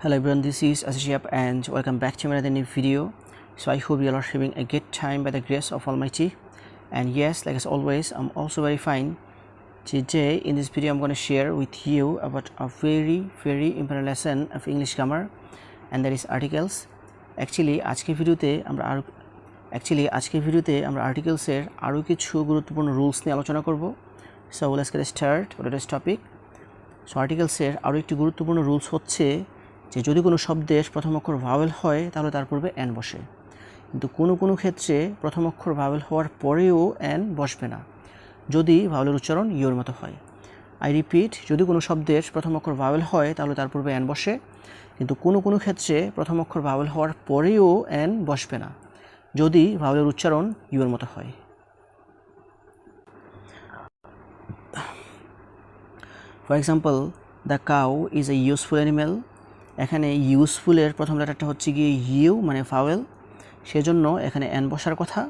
Hello everyone, this is Ashiap and welcome back to another new video. So I hope you all are having a good time by the grace of Almighty. And yes, like as always, I'm also very fine. Today in this video I'm going to share with you about a very important lesson of English grammar, and that is articles. Actually আজকের ভিডিওতে আমরা আর্টিকেলসের আরও কিছু গুরুত্বপূর্ণ rules নিয়ে আলোচনা করব. So let's get started with today's topic. So আর্টিকেলসের আরও একটি গুরুত্বপূর্ণ রুলস হচ্ছে যে যদি কোনো শব্দের প্রথম অক্ষর ভাওয়েল হয় তাহলে তার পূর্বে এন বসে, কিন্তু কোনো ক্ষেত্রে প্রথম অক্ষর ভাওয়েল হওয়ার পরেও এন বসবে না যদি ভাওয়েলের উচ্চারণ ইউর মতো হয়. আই রিপিট, যদি কোনো শব্দের প্রথম অক্ষর ভাওয়েল হয় তাহলে তার পূর্বে এন বসে, কিন্তু কোনো ক্ষেত্রে প্রথম অক্ষর ভাওয়েল হওয়ার পরেও এন বসবে না যদি ভাওয়েলের উচ্চারণ ইউর মতো হয়. For example, the cow is a useful animal. এখানে ইউজফুলের প্রথম লেটারটা হচ্ছে গিয়ে ইউ মানে ভাওয়েল, সেজন্য এখানে এন বসার কথা.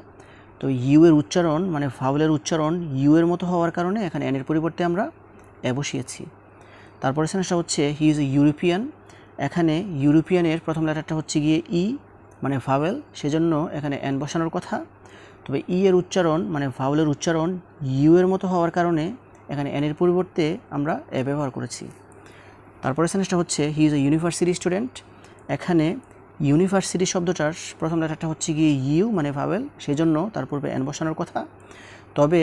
তো ইউ এর উচ্চারণ মানে ভাওয়েলের উচ্চারণ ইউ এর মতো হওয়ার কারণে এখানে এনের পরিবর্তে আমরা এ বসিয়েছি. তারপরে সেন্টেন্সটা হচ্ছে হি ইজ এ ইউরোপিয়ান. এখানে ইউরোপিয়ানের প্রথম লেটারটা হচ্ছে গিয়ে ই মানে ভাওয়েল, সেজন্য এখানে এন বসানোর কথা. তবে ই এর উচ্চারণ মানে ভাওয়েলের উচ্চারণ ইউ এর মতো হওয়ার কারণে এখানে এনের পরিবর্তে আমরা এ ব্যবহার করেছি. তারপরে সেন্টেন্সটা হচ্ছে he is a university student. এখানে ইউনিভার্সিটি শব্দটার প্রথম লেটারটা হচ্ছে গিয়ে ইউ মানে ভাওয়েল, সেজন্য তার পূর্বে এন বসানোর কথা. তবে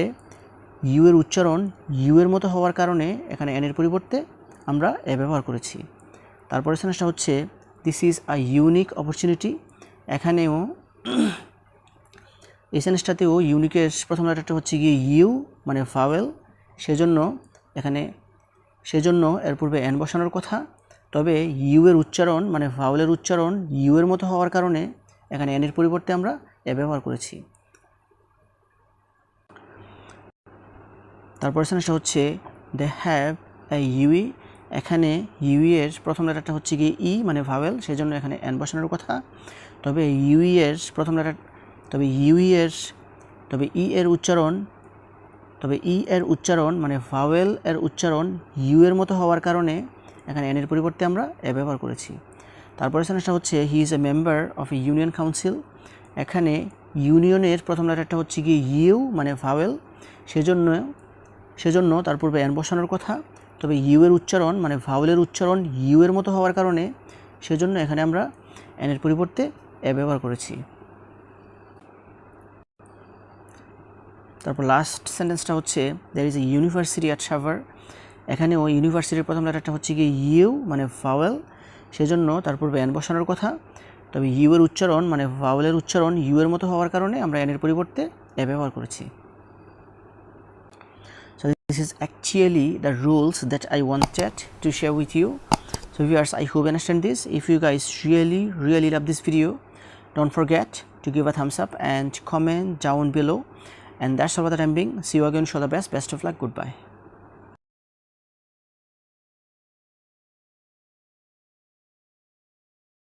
ইউ এর উচ্চারণ ইউ এর মতো হওয়ার কারণে এখানে এনের পরিবর্তে আমরা এ ব্যবহার করেছি. তারপরে সেন্টেন্সটা হচ্ছে this is a unique opportunity. এখানেও এই সেন্টেন্সটাতেও ইউনিকের প্রথম লেটারটা হচ্ছে গিয়ে ইউ মানে ভাওয়েল, সেজন্য এর পূর্বে এন বসানোর কথা. তবে ইউ এর উচ্চারণ মানে ভাওয়েলের উচ্চারণ ইউ এর মতো হওয়ার কারণে এখানে এনের পরিবর্তে আমরা এ ব্যবহার করেছি. তারপর সেন্টেন্সটা হচ্ছে দে হ্যাভ এ ইউই. এখানে ইউই এর প্রথম লেটারটা হচ্ছে গিয়ে ই মানে ভাওয়েল, সেজন্য এখানে এন বসানোর কথা. তবে ই এর উচ্চারণ মানে ভাওয়েল এর উচ্চারণ ইউ এর মতো হওয়ার কারণে এখানে এনের পরিবর্তে আমরা এ ব্যবহার করেছি. তারপরে সেন্টেন্সটা হচ্ছে he is a member of A union council. এখানে ইউনিয়নের প্রথম লেটারটা হচ্ছে গিয়ে ইউ মানে ভাওয়েল, সেজন্য তার পূর্বে এন বসানোর কথা. তবে ইউ এর উচ্চারণ মানে ভাওয়েলের উচ্চারণ ইউ এর মতো হওয়ার কারণে সেজন্য এখানে আমরা এনের পরিবর্তে এ ব্যবহার করেছি. তারপর লাস্ট সেন্টেন্সটা হচ্ছে there is a university at Savar. এখানেও ইউনিভার্সিটির প্রথম লেটারটা হচ্ছে গিয়ে ইউ মানে ভাওয়েল, সেজন্য তার পূর্বে এন বসানোর কথা. তবে ইউ এর উচ্চারণ মানে ভাওয়েলের উচ্চারণ ইউ এর মতো হওয়ার কারণে আমরা এনের পরিবর্তে এ ব্যবহার করেছি. So this is actually the rules that I wanted to share with you. So viewers, I hope you understand this. If you guys really love this video, don't forget to give a thumbs up and comment down below. And that's all for the time being. See you again. Show the best of luck. Goodbye.